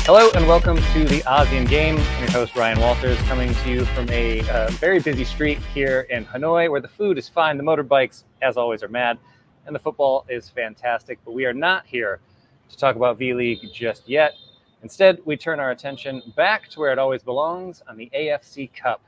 Hello and welcome to the ASEAN Game. I'm your host Ryan Walters, coming to you from a very busy street here in Hanoi, where the food is fine, the motorbikes, as always, are mad, and the football is fantastic. But we are not here to talk about V-League just yet. Instead, we turn our attention back to where it always belongs, on the AFC Cup.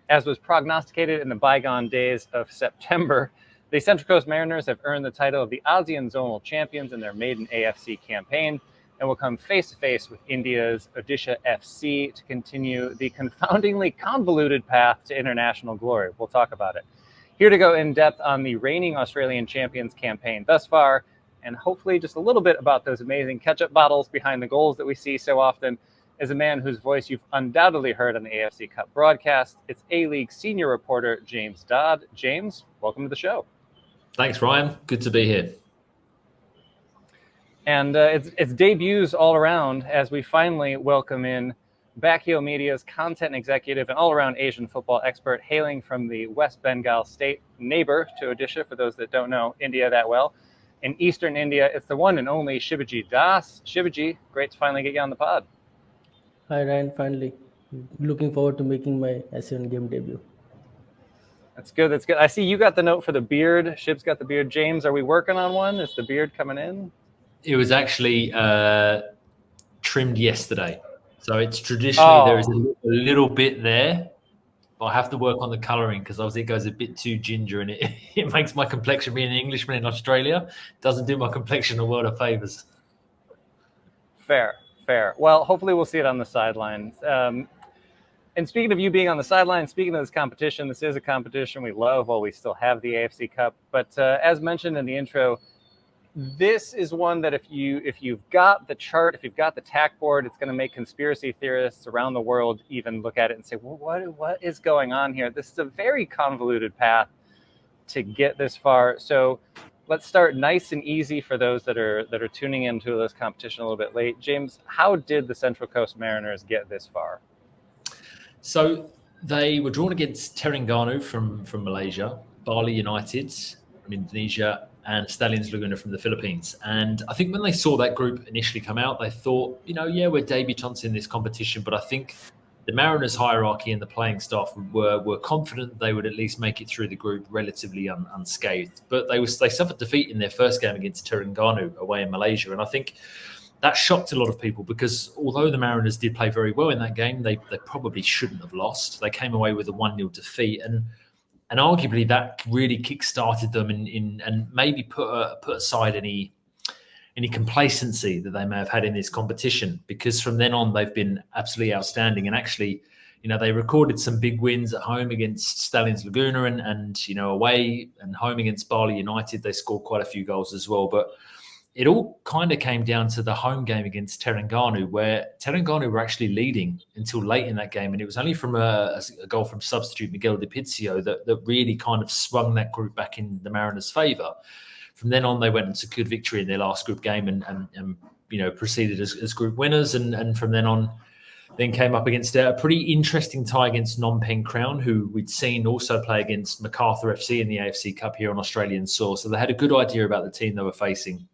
As was prognosticated in the bygone days of September, the Central Coast Mariners have earned the title of the ASEAN Zonal Champions in their maiden AFC campaign, and will come face-to-face with India's Odisha FC to continue the confoundingly convoluted path to international glory. We'll talk about it. Here to go in depth on the reigning Australian champions campaign thus far, and hopefully just a little bit about those amazing ketchup bottles behind the goals that we see so often, is a man whose voice you've undoubtedly heard on the AFC Cup broadcast. It's A-League senior reporter James Dodd. James, welcome to the show. Thanks, Ryan. Good to be here. And it's debuts all around as we finally welcome in Backheel Media's content executive and all-around Asian football expert, hailing from the West Bengal state, neighbor to Odisha, for those that don't know India that well. In eastern India, it's the one and only Shibajee Das. Shibajee, great to finally get you on the pod. Hi, Ryan, finally. Looking forward to making my ASEAN Game debut. That's good, that's good. I see you got the note for the beard. Shib's got the beard. James, are we working on one? Is the beard coming in? It was actually trimmed yesterday. So it's traditionally there is a little bit there, but I have to work on the colouring because obviously it goes a bit too ginger and it makes my complexion, being an Englishman in Australia, doesn't do my complexion a world of favours. Fair. Well, hopefully we'll see it on the sidelines. And speaking of you being on the sidelines, speaking of this competition, this is a competition we love while we still have the AFC Cup. But as mentioned in the intro, this is one that if you've got the chart, if you've got the tack board, it's going to make conspiracy theorists around the world even look at it and say, well, what is going on here? This is a very convoluted path to get this far. So let's start nice and easy for those that are tuning into this competition a little bit late. James, how did the Central Coast Mariners get this far? So they were drawn against Terengganu from Malaysia, Bali United from Indonesia, and Stallions Laguna from the Philippines. And I think when they saw that group initially come out, they thought, we're debutants in this competition, but I think the Mariners hierarchy and the playing staff were confident they would at least make it through the group relatively unscathed. But they suffered defeat in their first game against Terengganu away in Malaysia. And I think that shocked a lot of people because although the Mariners did play very well in that game, they probably shouldn't have lost. They came away with a 1-0 defeat. And arguably that really kick-started them and maybe put aside any complacency that they may have had in this competition, because from then on they've been absolutely outstanding. And actually, they recorded some big wins at home against Stallions Laguna and away and home against Bali United. They scored quite a few goals as well. But it all kind of came down to the home game against Terengganu, where Terengganu were actually leading until late in that game. And it was only from a goal from substitute Miguel De Pizio that really kind of swung that group back in the Mariners' favour. From then on, they went and secured victory in their last group game and proceeded as group winners. And from then on, then came up against a pretty interesting tie against Phnom Penh Crown, who we'd seen also play against MacArthur FC in the AFC Cup here on Australian soil. So they had a good idea about the team they were facing.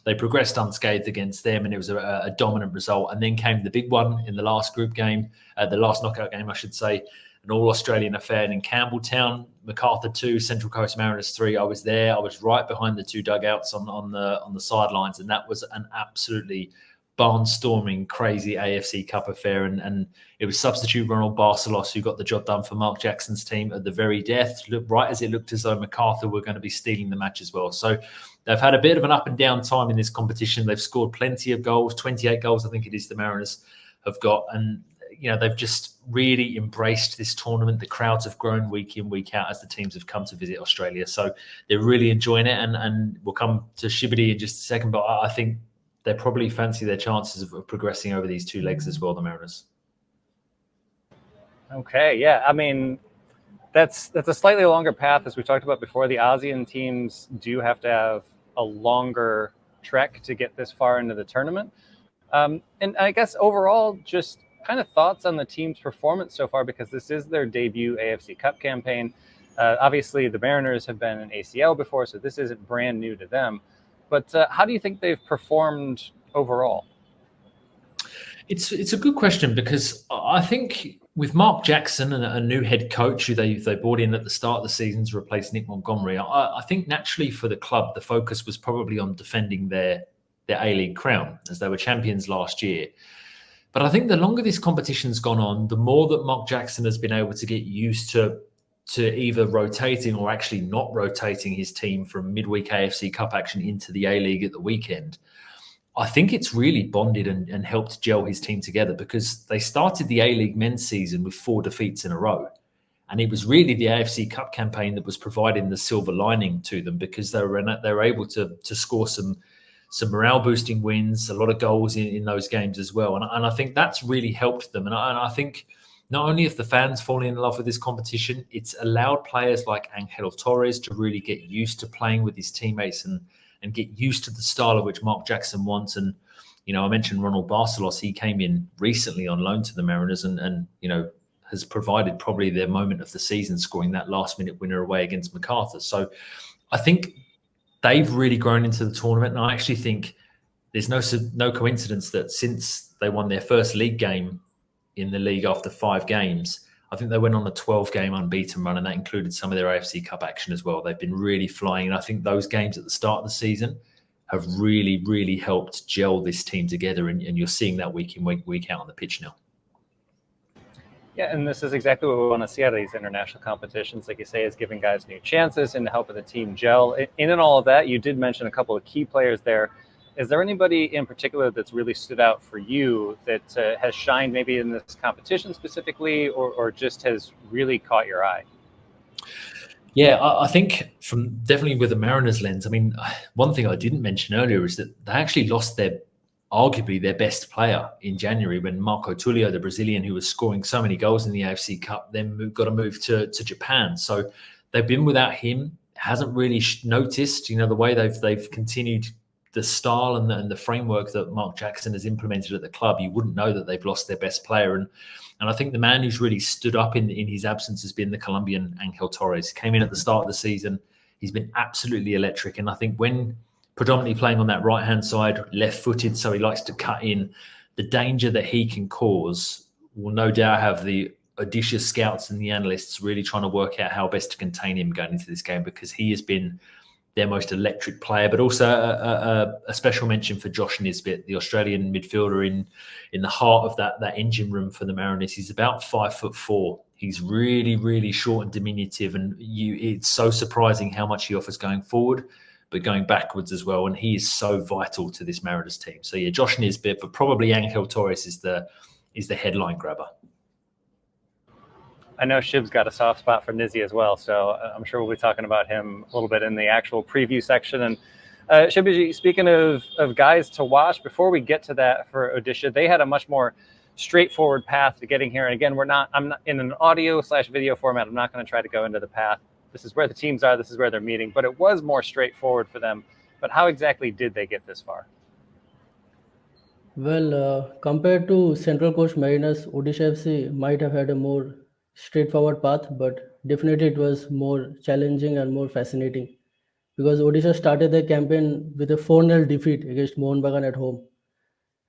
They progressed unscathed against them, and it was a dominant result. And then came the big one in the last group game, the last knockout game, I should say, an all-Australian affair in Campbelltown, MacArthur 2, Central Coast Mariners 3. I was there. I was right behind the two dugouts on the sidelines, and that was an absolutely barnstorming, crazy AFC Cup affair. And it was substitute Ronald Barcelos who got the job done for Mark Jackson's team at the very death, right as it looked as though MacArthur were going to be stealing the match as well. So they've had a bit of an up and down time in this competition. They've scored plenty of goals, 28 goals, I think it is, the Mariners have got. And, they've just really embraced this tournament. The crowds have grown week in, week out as the teams have come to visit Australia. So they're really enjoying it. And we'll come to Shibajee in just a second, but I think they probably fancy their chances of progressing over these two legs as well, the Mariners. Okay, yeah. I mean, that's a slightly longer path, as we talked about before. The ASEAN teams do have to have a longer trek to get this far into the tournament. And I guess overall, just kind of thoughts on the team's performance so far, because this is their debut AFC Cup campaign. Obviously, the Mariners have been in ACL before, so this isn't brand new to them. But how do you think they've performed overall? It's a good question because I think with Mark Jackson and a new head coach who they brought in at the start of the season to replace Nick Montgomery, I think naturally for the club the focus was probably on defending their A-League crown as they were champions last year. But I think the longer this competition's gone on, the more that Mark Jackson has been able to get used to either rotating or actually not rotating his team from midweek AFC Cup action into the A-League at the weekend. I think it's really bonded and helped gel his team together because they started the A-League men's season with 4 defeats in a row. And it was really the AFC Cup campaign that was providing the silver lining to them because they were able to score some morale boosting wins, a lot of goals in those games as well. And I think that's really helped them. And I think not only have the fans fallen in love with this competition, it's allowed players like Angel Torres to really get used to playing with his teammates and get used to the style of which Mark Jackson wants. And, I mentioned Ronald Barcelos. He came in recently on loan to the Mariners and has provided probably their moment of the season, scoring that last-minute winner away against MacArthur. So I think they've really grown into the tournament. And I actually think there's no coincidence that since they won their first league game in the league after 5 games, I think they went on a 12-game unbeaten run, and that included some of their AFC Cup action as well. They've been really flying, and I think those games at the start of the season have really, really helped gel this team together, and you're seeing that week in, week out on the pitch now. Yeah, and this is exactly what we want to see out of these international competitions. Like you say, is giving guys new chances and helping the team gel. In and all of that, you did mention a couple of key players there. Is there anybody in particular that's really stood out for you that has shined maybe in this competition specifically or just has really caught your eye? Yeah, I think from definitely with the Mariners lens, I mean, one thing I didn't mention earlier is that they actually lost arguably their best player in January when Marco Tulio, the Brazilian who was scoring so many goals in the AFC Cup, then got to move to Japan. So they've been without him. Hasn't really noticed, the way they've continued the style and the framework that Mark Jackson has implemented at the club. You wouldn't know that they've lost their best player. And I think the man who's really stood up in his absence has been the Colombian Angel Torres. Came in at the start of the season. He's been absolutely electric. And I think when predominantly playing on that right-hand side, left-footed, so he likes to cut in, the danger that he can cause will no doubt have the Odisha scouts and the analysts really trying to work out how best to contain him going into this game, because he has been their most electric player. But also a special mention for Josh Nisbet, the Australian midfielder in the heart of that engine room for the Mariners. He's about 5'4". He's really, really short and diminutive, and it's so surprising how much he offers going forward, but going backwards as well. And he is so vital to this Mariners team. So yeah, Josh Nisbet, but probably Angel Torres is the headline grabber. I know Shib's got a soft spot for Nizzy as well, so I'm sure we'll be talking about him a little bit in the actual preview section. And Shibajee, speaking of guys to watch, before we get to that for Odisha, they had a much more straightforward path to getting here. And again, I'm not in an audio/video format. I'm not going to try to go into the path. This is where the teams are. This is where they're meeting. But it was more straightforward for them. But how exactly did they get this far? Well, compared to Central Coast Mariners, Odisha FC might have had a more straightforward path, but definitely it was more challenging and more fascinating because Odisha started their campaign with a 4-0 defeat against Mohun Bagan at home.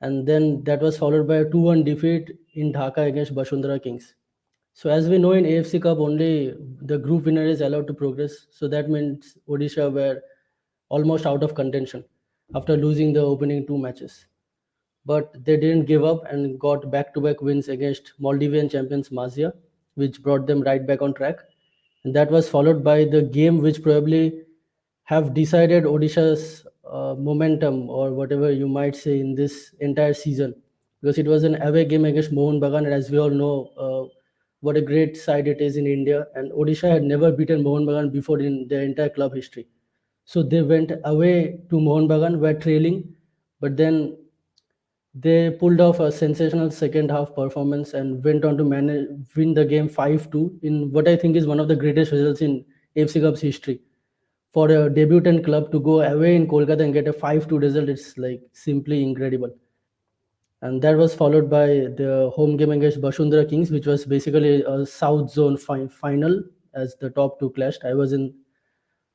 And then that was followed by a 2-1 defeat in Dhaka against Bashundhara Kings. So as we know, in AFC Cup, only the group winner is allowed to progress. So that means Odisha were almost out of contention after losing the opening 2 matches. But they didn't give up and got back-to-back wins against Maldivian champions Mazia, which brought them right back on track. And that was followed by the game which probably have decided Odisha's momentum, or whatever you might say, in this entire season, because it was an away game against Mohun Bagan, and as we all know, what a great side it is in India, and Odisha had never beaten Mohun Bagan before in their entire club history. So they went away to Mohun Bagan, were trailing, but then they pulled off a sensational second half performance and went on to win the game 5-2 in what I think is one of the greatest results in AFC Cup's history. For a debutant club to go away in Kolkata and get a 5-2 result, it's like simply incredible. And that was followed by the home game against Bashundhara Kings, which was basically a South Zone final as the top 2 clashed. I was in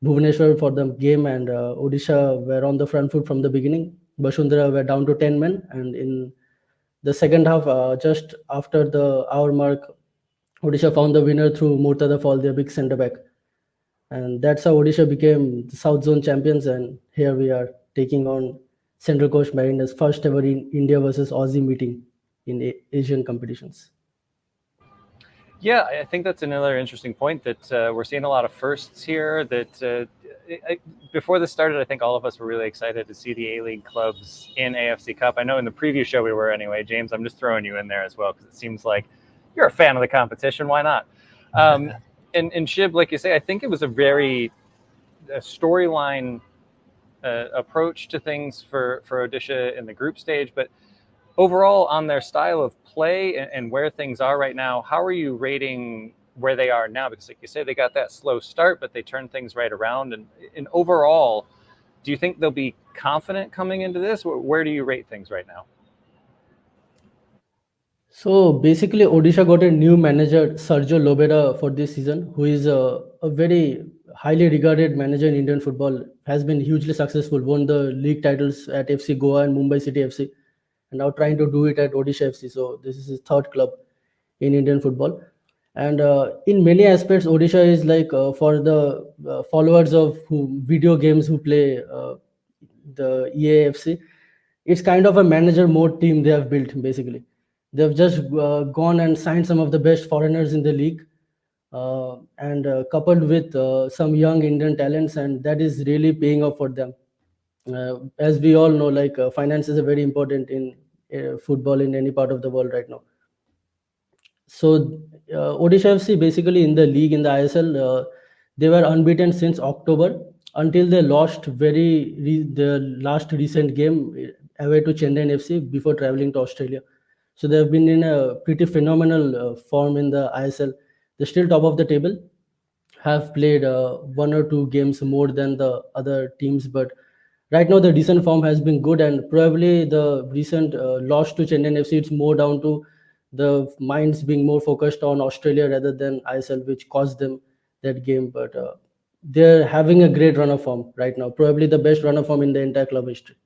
Bhubaneswar for the game, and Odisha were on the front foot from the beginning. Bashundhara were down to 10 men, and in The second half, just after the hour mark, Odisha found the winner through Murtada Fall, their big centre back. And that's how Odisha became the South Zone champions. And here we are taking on Central Coast Mariners' first ever in India versus Aussie meeting in Asian competitions. Yeah, I think that's another interesting point that we're seeing a lot of firsts here. Before this started, I think all of us were really excited to see the A-League clubs in AFC Cup. I know in the preview show we were anyway. James, I'm just throwing you in there as well because it seems like you're a fan of the competition. Why not? And Shib, like you say, I think it was a very storyline approach to things for Odisha in the group stage, but overall on their style of play and where things are right now, how are you rating where they are now? Because like you say, they got that slow start, but they turned things right around. And overall, do you think they'll be confident coming into this? Where do you rate things right now? So basically, Odisha got a new manager, Sergio Lobera, for this season, who is a very highly regarded manager in Indian football, has been hugely successful, won the league titles at FC Goa and Mumbai City FC, and now trying to do it at Odisha FC. So this is his third club in Indian football. And in many aspects, Odisha is like for the followers of video games who play the EAFC, it's kind of a manager mode team they have built basically. They've just gone and signed some of the best foreigners in the league, and coupled with some young Indian talents, and that is really paying off for them. As we all know, like finances are very important in football in any part of the world right now. So Odisha FC basically in the league in the ISL, they were unbeaten since October until they lost their last recent game away to Chennai FC before traveling to Australia. So they have been in a pretty phenomenal form in the ISL. They're still top of the table, have played one or two games more than the other teams, but right now the recent form has been good, and probably the recent loss to Chennai FC, it's more down to the minds being more focused on Australia rather than ISL, which caused them that game. But they're having a great run of form right now, probably the best run of form in the entire club history.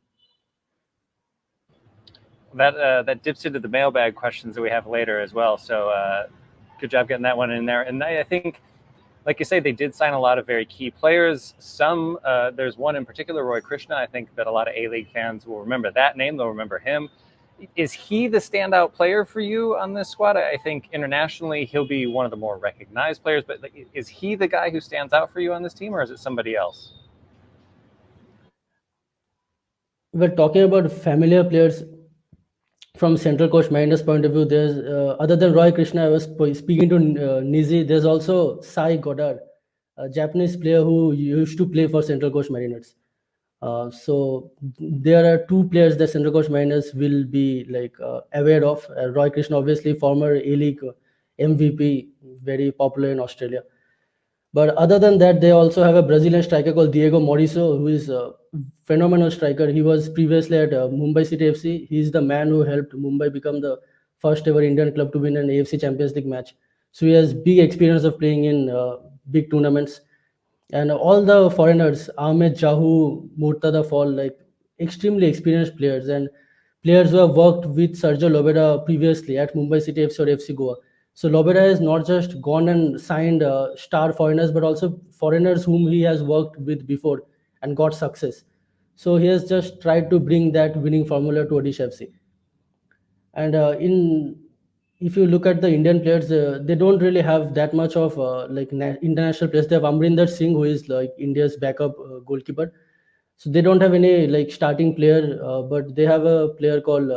That dips into the mailbag questions that we have later as well. So good job getting that one in there. And I think, like you say, they did sign a lot of very key players. There's one in particular, Roy Krishna. I think that a lot of A-League fans will remember that name. They'll remember him. Is he the standout player for you on this squad? I think internationally he'll be one of the more recognized players, but is he the guy who stands out for you on this team, or is it somebody else? We're talking about familiar players from Central Coast Mariners' point of view. There's other than Roy Krishna, I was speaking to Nizi. There's also Sai Goddard, a Japanese player who used to play for Central Coast Mariners. So there are two players that Central Coast Mariners will be like aware of. Roy Krishna, obviously former A-League MVP, very popular in Australia. But other than that, they also have a Brazilian striker called Diego Mauricio, who is a phenomenal striker. He was previously at Mumbai City FC. He's the man who helped Mumbai become the first ever Indian club to win an AFC Champions League match. So he has big experience of playing in big tournaments. And all the foreigners, Ahmed Jahu, Murtada Fall, like extremely experienced players and players who have worked with Sergio Lobera previously at Mumbai City FC or FC Goa. So Lobera has not just gone and signed star foreigners, but also foreigners whom he has worked with before and got success. So he has just tried to bring that winning formula to Odisha FC. And in if you look at the Indian players, they don't really have that much of international players. They have Amrinder Singh, who is like India's backup goalkeeper. So they don't have any like starting player, but they have a player called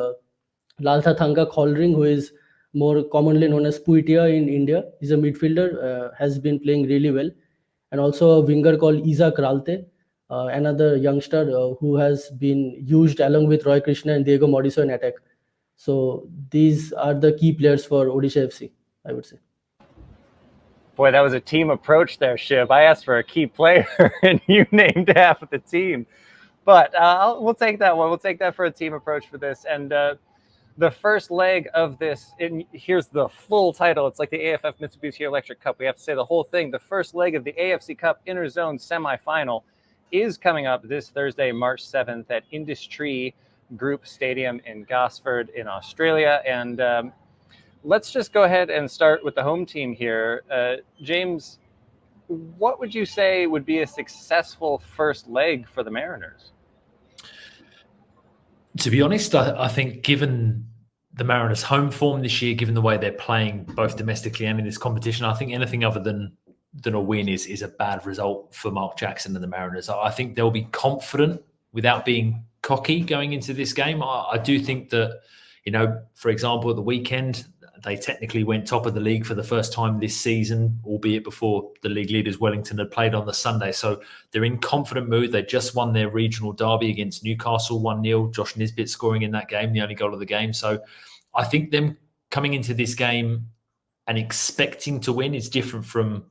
Laltha Thanga Kholring, who is more commonly known as Puitia in India. He's a midfielder, has been playing really well, and also a winger called Isaac Ralte, another youngster who has been used along with Roy Krishna and Diego Mauricio in attack. So these are the key players for Odisha FC, I would say. Boy, that was a team approach there, Shib. I asked for a key player, and you named half of the team. But we'll take that one. We'll take that for a team approach for this. And the first leg of this, here's the full title. It's like the AFF Mitsubishi Electric Cup. We have to say the whole thing. The first leg of the AFC Cup Interzone semifinal is coming up this Thursday, March 7th at Industry Group Stadium in Gosford in Australia. And let's just go ahead and start with the home team here. James, what would you say would be a successful first leg for the Mariners? To be honest, I think given the Mariners' home form this year, given the way they're playing both domestically and in this competition, I think anything other than a win is a bad result for Mark Jackson and the Mariners. I think they'll be confident without being cocky going into this game. I do think that, for example, at the weekend, they technically went top of the league for the first time this season, albeit before the league leaders Wellington had played on the Sunday. So they're in confident mood. They just won their regional derby against Newcastle 1-0. Josh Nisbet scoring in that game, the only goal of the game. So I think them coming into this game and expecting to win is different from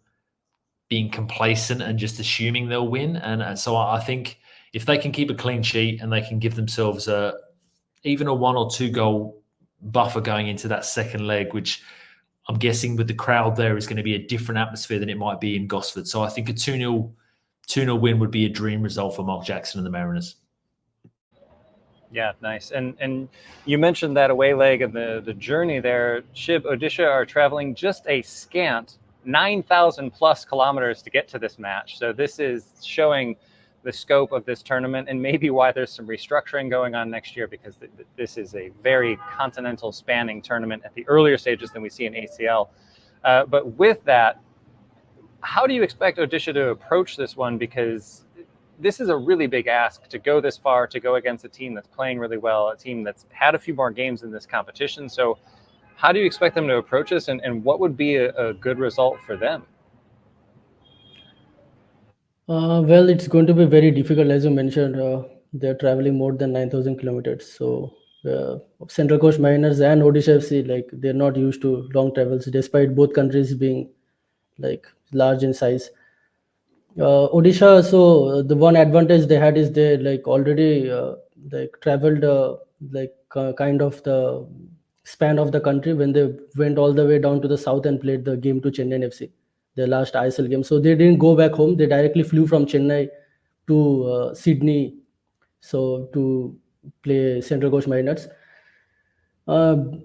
being complacent and just assuming they'll win. And so I think if they can keep a clean sheet and they can give themselves even a 1 or 2 goal buffer going into that second leg, which I'm guessing with the crowd there is going to be a different atmosphere than it might be in Gosford. So I think a 2-0 win would be a dream result for Mark Jackson and the Mariners. Yeah, nice. And you mentioned that away leg and the journey there. Shib, Odisha are traveling just a scant 9,000 plus kilometers to get to this match. So this is showing the scope of this tournament and maybe why there's some restructuring going on next year, because this is a very continental spanning tournament at the earlier stages than we see in ACL. But with that, how do you expect Odisha to approach this one? Because this is a really big ask to go this far, to go against a team that's playing really well, a team that's had a few more games in this competition. So how do you expect them to approach this, and what would be a good result for them? Well, it's going to be very difficult, as you mentioned. They're traveling more than 9,000 kilometers. So Central Coast Mariners and Odisha FC, they're not used to long travels, despite both countries being large in size. Odisha, so the one advantage they had is they already traveled kind of the span of the country when they went all the way down to the south and played the game to Chennai FC, their last ISL game. So they didn't go back home. They directly flew from Chennai to Sydney, so to play Central Coast Mariners.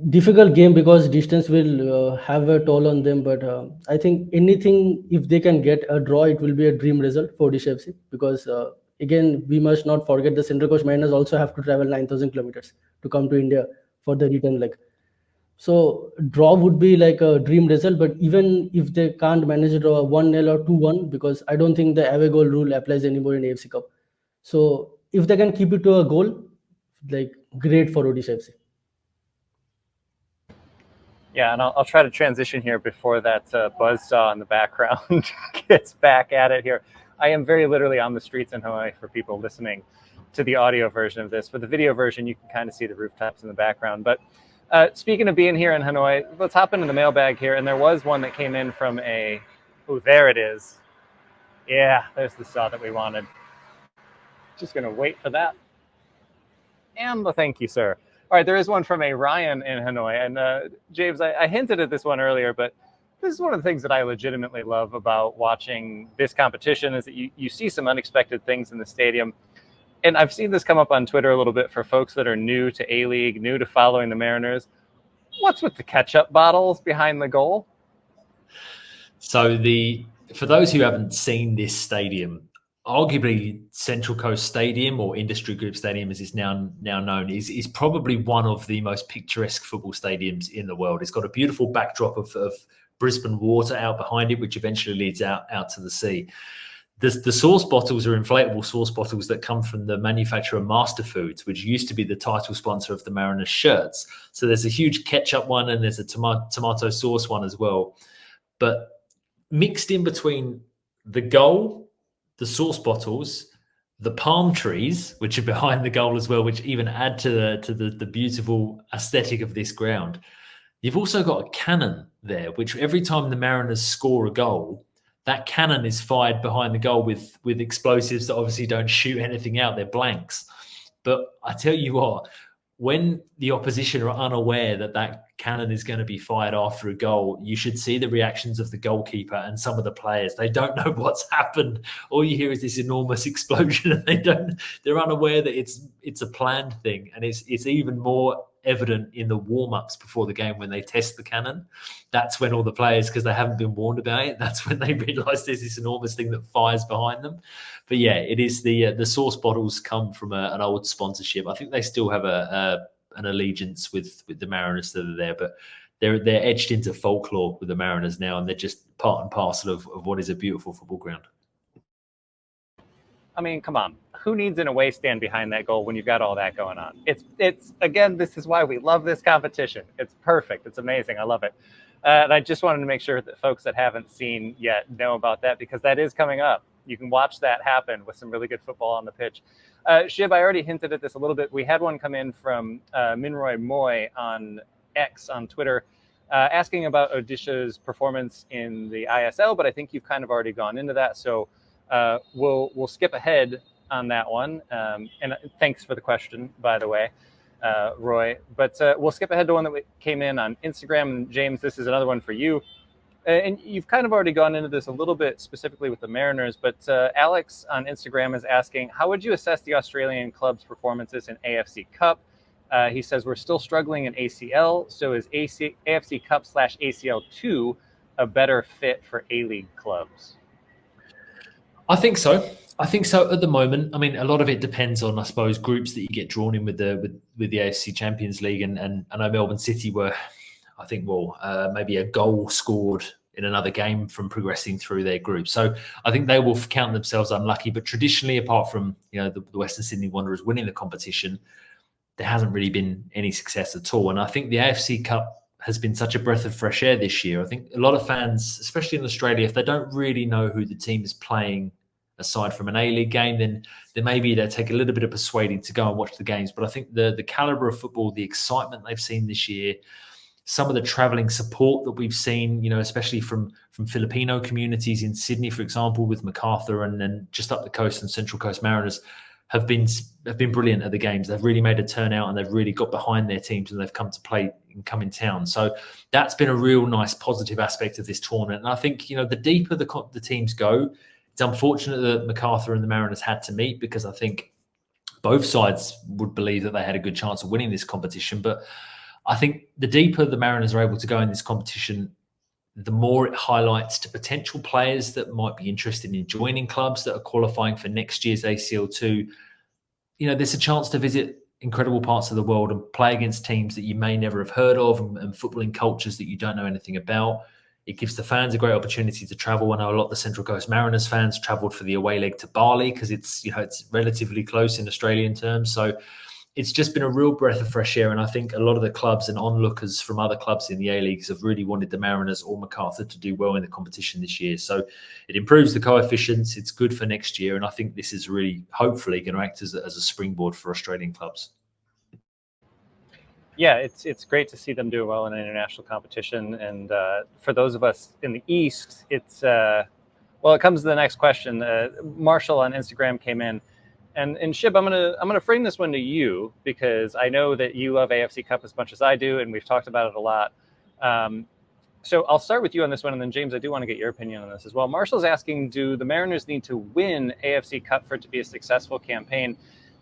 Difficult game because distance will have a toll on them, but I think anything, if they can get a draw, it will be a dream result for Odisha FC, because again, we must not forget the Central Coast Mariners also have to travel 9,000 kilometers to come to India for the return leg. So draw would be like a dream result, but even if they can't manage a draw 1-0 or 2-1, because I don't think the away goal rule applies anymore in AFC Cup. So if they can keep it to a goal, great for Odisha FC. Yeah, and I'll try to transition here before that buzzsaw in the background gets back at it here. I am very literally on the streets in Hanoi for people listening to the audio version of this. For the video version, you can kind of see the rooftops in the background. But speaking of being here in Hanoi, let's hop into the mailbag here. And there was one that came in from there it is. Yeah, there's the saw that we wanted. Just going to wait for that. And the thank you, sir. All right, there is one from a Ryan in Hanoi. And James, I hinted at this one earlier, but this is one of the things that I legitimately love about watching this competition is that you see some unexpected things in the stadium. And I've seen this come up on Twitter a little bit for folks that are new to A-League, new to following the Mariners. What's with the ketchup bottles behind the goal? So for those who haven't seen this stadium, arguably Central Coast Stadium, or Industry Group Stadium as it's now known, is probably one of the most picturesque football stadiums in the world. It's got a beautiful backdrop of Brisbane water out behind it, which eventually leads out to the sea. The sauce bottles are inflatable sauce bottles that come from the manufacturer Master Foods, which used to be the title sponsor of the Mariners shirts. So there's a huge ketchup one and there's a tomato sauce one as well. But mixed in between the goal, the sauce bottles, the palm trees, which are behind the goal as well, which even add to the beautiful aesthetic of this ground. You've also got a cannon there, which every time the Mariners score a goal, that cannon is fired behind the goal with explosives that obviously don't shoot anything out. They're blanks. But I tell you what, when the opposition are unaware that that cannon is going to be fired after a goal, you should see the reactions of the goalkeeper and some of the players. They don't know what's happened. All you hear is this enormous explosion, and they're unaware that it's a planned thing. And it's even more evident in the warm-ups before the game when they test the cannon. That's when all the players, because they haven't been warned about it, that's when they realise there's this enormous thing that fires behind them. But yeah, it is the sauce bottles come from an old sponsorship. I think they still have an allegiance with the Mariners that are there, but they're etched into folklore with the Mariners now, and they're just part and parcel of what is a beautiful football ground. I mean, come on. Who needs an away stand behind that goal when you've got all that going on? It's again, this is why we love this competition. It's perfect. It's amazing. I love it. And I just wanted to make sure that folks that haven't seen yet know about that, because that is coming up. You can watch that happen with some really good football on the pitch. Shib, I already hinted at this a little bit. We had one come in from Minroy Moy on X on Twitter asking about Odisha's performance in the ISL, but I think you've kind of already gone into that. So we'll skip ahead on that one. And thanks for the question, by the way, Roy. But we'll skip ahead to one that came in on Instagram. And James, this is another one for you. And you've kind of already gone into this a little bit specifically with the Mariners, but Alex on Instagram is asking, how would you assess the Australian club's performances in AFC Cup? He says, we're still struggling in ACL, so is AFC Cup / ACL 2 a better fit for A-League clubs? I think so. I think so at the moment. I mean, a lot of it depends on, I suppose, groups that you get drawn in with the AFC Champions League, and I know Melbourne City were, I think, maybe a goal scored in another game from progressing through their group. So I think they will count themselves unlucky. But traditionally, apart from the Western Sydney Wanderers winning the competition, there hasn't really been any success at all. And I think the AFC Cup has been such a breath of fresh air this year. I think a lot of fans, especially in Australia, if they don't really know who the team is playing aside from an A-League game, then maybe they take a little bit of persuading to go and watch the games. But I think the calibre of football, the excitement they've seen this year, some of the travelling support that we've seen, especially from Filipino communities in Sydney, for example, with MacArthur, and then just up the coast and Central Coast Mariners, have been brilliant at the games. They've really made a turnout, and they've really got behind their teams, and they've come to play and come in town. So that's been a real nice positive aspect of this tournament. And I think the deeper the teams go, it's unfortunate that MacArthur and the Mariners had to meet, because I think both sides would believe that they had a good chance of winning this competition. But I think the deeper the Mariners are able to go in this competition, the more it highlights to potential players that might be interested in joining clubs that are qualifying for next year's ACL2. There's a chance to visit incredible parts of the world and play against teams that you may never have heard of, and footballing cultures that you don't know anything about. It gives the fans a great opportunity to travel. I know a lot of the Central Coast Mariners fans travelled for the away leg to Bali, because it's relatively close in Australian terms. So it's just been a real breath of fresh air. And I think a lot of the clubs and onlookers from other clubs in the A-Leagues have really wanted the Mariners or MacArthur to do well in the competition this year. So it improves the coefficients. It's good for next year. And I think this is really, hopefully, going to act as a springboard for Australian clubs. Yeah, it's great to see them do well in an international competition. And for those of us in the East, it comes to the next question. Marshall on Instagram came in. And Shib, I'm gonna frame this one to you, because I know that you love AFC Cup as much as I do, and we've talked about it a lot. So I'll start with you on this one, and then James, I do want to get your opinion on this as well. Marshall's asking, do the Mariners need to win AFC Cup for it to be a successful campaign?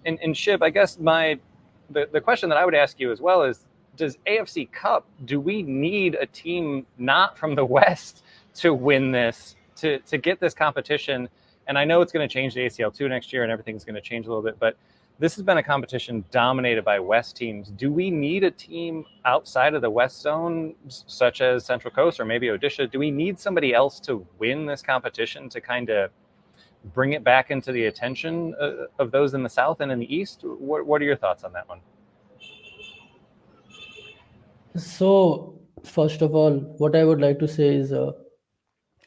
And Shib, I guess the question that I would ask you as well is, does AFC Cup, do we need a team not from the West to win this, to get this competition? And I know it's going to change the ACL2 next year, and everything's going to change a little bit, but this has been a competition dominated by West teams. Do we need a team outside of the West zone, such as Central Coast or maybe Odisha? Do we need somebody else to win this competition to kind of bring it back into the attention of those in the South and in the East? What are your thoughts on that one? So, first of all, what I would like to say is the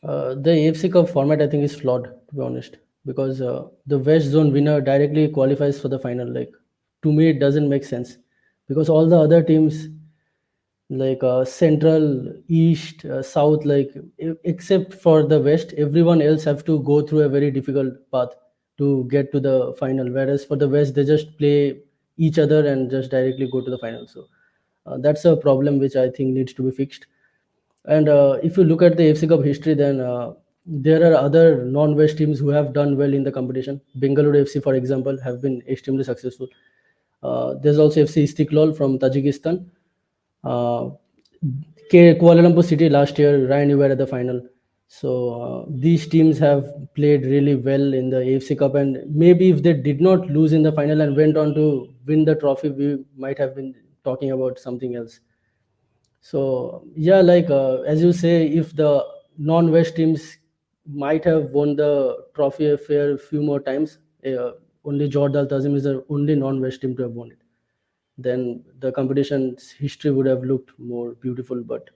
AFC Cup format, I think, is flawed, to be honest, because the West Zone winner directly qualifies for the final. Like, to me, it doesn't make sense, because all the other teams, like Central, East, South, except for the West, everyone else have to go through a very difficult path to get to the final. Whereas for the West, they just play each other and just directly go to the final. So that's a problem which I think needs to be fixed. And if you look at the AFC Cup history, then there are other non-West teams who have done well in the competition. Bengaluru FC, for example, have been extremely successful. There's also FC Istiklal from Tajikistan. Uh, Kuala Lumpur City last year, Ryan, you were at the final. So these teams have played really well in the AFC Cup, and maybe if they did not lose in the final and went on to win the trophy, we might have been talking about something else. So yeah, like as you say, if the non-West teams might have won the trophy a fair few more times, only Jodh Al Tazim is the only non-West team to have won it, then the competition's history would have looked more beautiful. But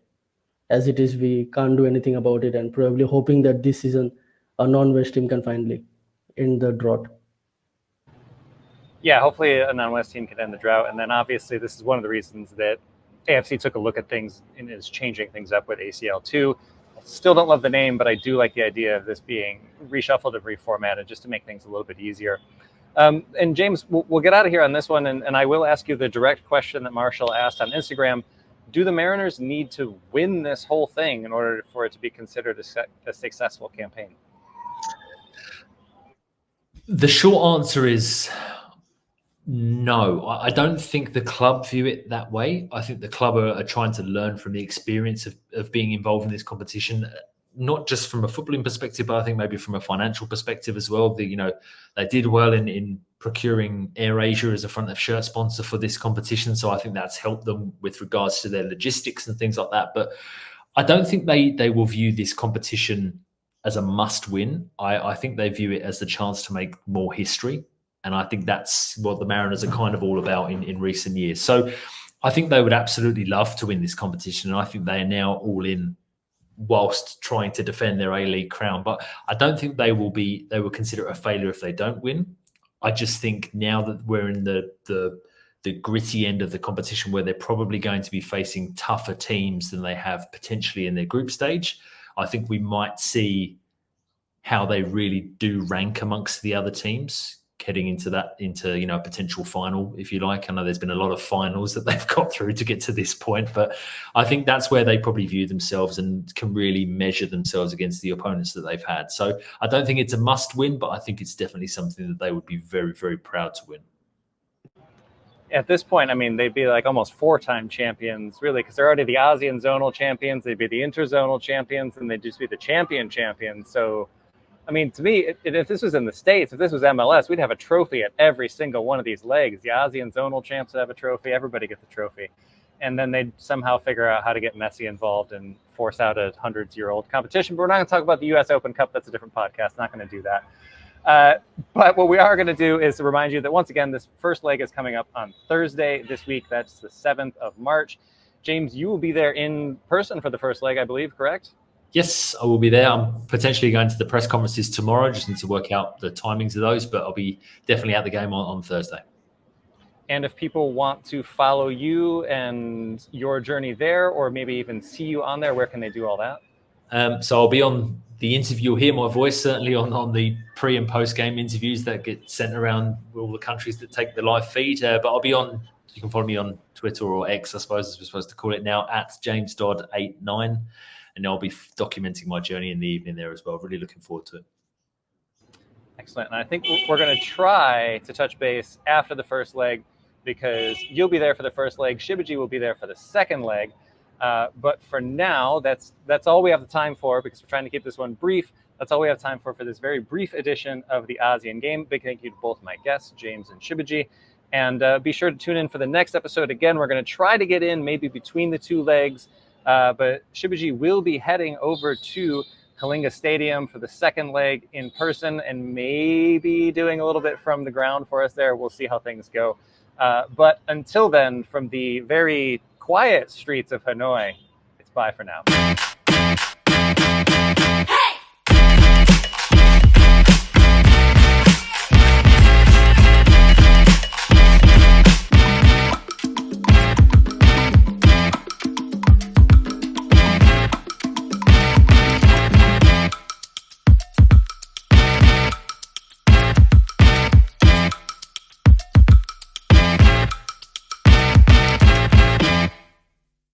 as it is, we can't do anything about it, and probably hoping that this season a non-West team can finally end the drought. Yeah, hopefully a non-West team can end the drought. And then obviously this is one of the reasons that AFC took a look at things and is changing things up with ACL2. Still don't love the name, but I do like the idea of this being reshuffled and reformatted just to make things a little bit easier. And James, we'll get out of here on this one, and I will ask you the direct question that Marshall asked on Instagram. Do the Mariners need to win this whole thing in order for it to be considered a successful campaign? The short answer is no. I don't think the club view it that way. I think the club are trying to learn from the experience of being involved in this competition, not just from a footballing perspective, but I think maybe from a financial perspective as well. They did well in procuring AirAsia as a front of shirt sponsor for this competition. So I think that's helped them with regards to their logistics and things like that. But I don't think they will view this competition as a must win. I think they view it as the chance to make more history. And I think that's what the Mariners are kind of all about in recent years. So I think they would absolutely love to win this competition. And I think they are now all in whilst trying to defend their A-League crown. But I don't think they will consider it a failure if they don't win. I just think now that we're in the gritty end of the competition where they're probably going to be facing tougher teams than they have potentially in their group stage, I think we might see how they really do rank amongst the other teams heading into a potential final, if you like. I know there's been a lot of finals that they've got through to get to this point, but I think that's where they probably view themselves and can really measure themselves against the opponents that they've had. So I don't think it's a must win, but I think it's definitely something that they would be very, very proud to win. At this point, I mean, they'd be like almost 4-time champions, really, because they're already the ASEAN zonal champions. They'd be the interzonal champions, and they'd just be the champions. So, I mean, to me, if this was in the States, if this was MLS, we'd have a trophy at every single one of these legs. The ASEAN zonal champs would have a trophy. Everybody gets a trophy. And then they'd somehow figure out how to get Messi involved and force out a hundreds-year-old competition. But we're not going to talk about the U.S. Open Cup. That's a different podcast. Not going to do that. But what we are going to do is to remind you that, once again, this first leg is coming up on Thursday this week. That's the 7th of March. James, you will be there in person for the first leg, I believe, correct? Yes, I will be there. I'm potentially going to the press conferences tomorrow. Just need to work out the timings of those, but I'll be definitely at the game on Thursday. And if people want to follow you and your journey there, or maybe even see you on there, where can they do all that? So I'll be on the interview. You'll hear my voice certainly on the pre and post game interviews that get sent around all the countries that take the live feed. But I'll be on. You can follow me on Twitter or X, I suppose, as we're supposed to call it now, at JamesDodd89, and I'll be documenting my journey in the evening there as well. Really looking forward to it. Excellent. And I think we're going to try to touch base after the first leg, because you'll be there for the first leg. Shibajee will be there for the second leg. But for now, that's all we have the time for, because we're trying to keep this one brief. That's all we have time for this very brief edition of the ASEAN Game. Big thank you to both my guests, James and Shibajee. And be sure to tune in for the next episode. Again, we're going to try to get in maybe between the two legs. But Shibajee will be heading over to Kalinga Stadium for the second leg in person, and maybe doing a little bit from the ground for us there. We'll see how things go. But until then, from the very quiet streets of Hanoi, it's bye for now.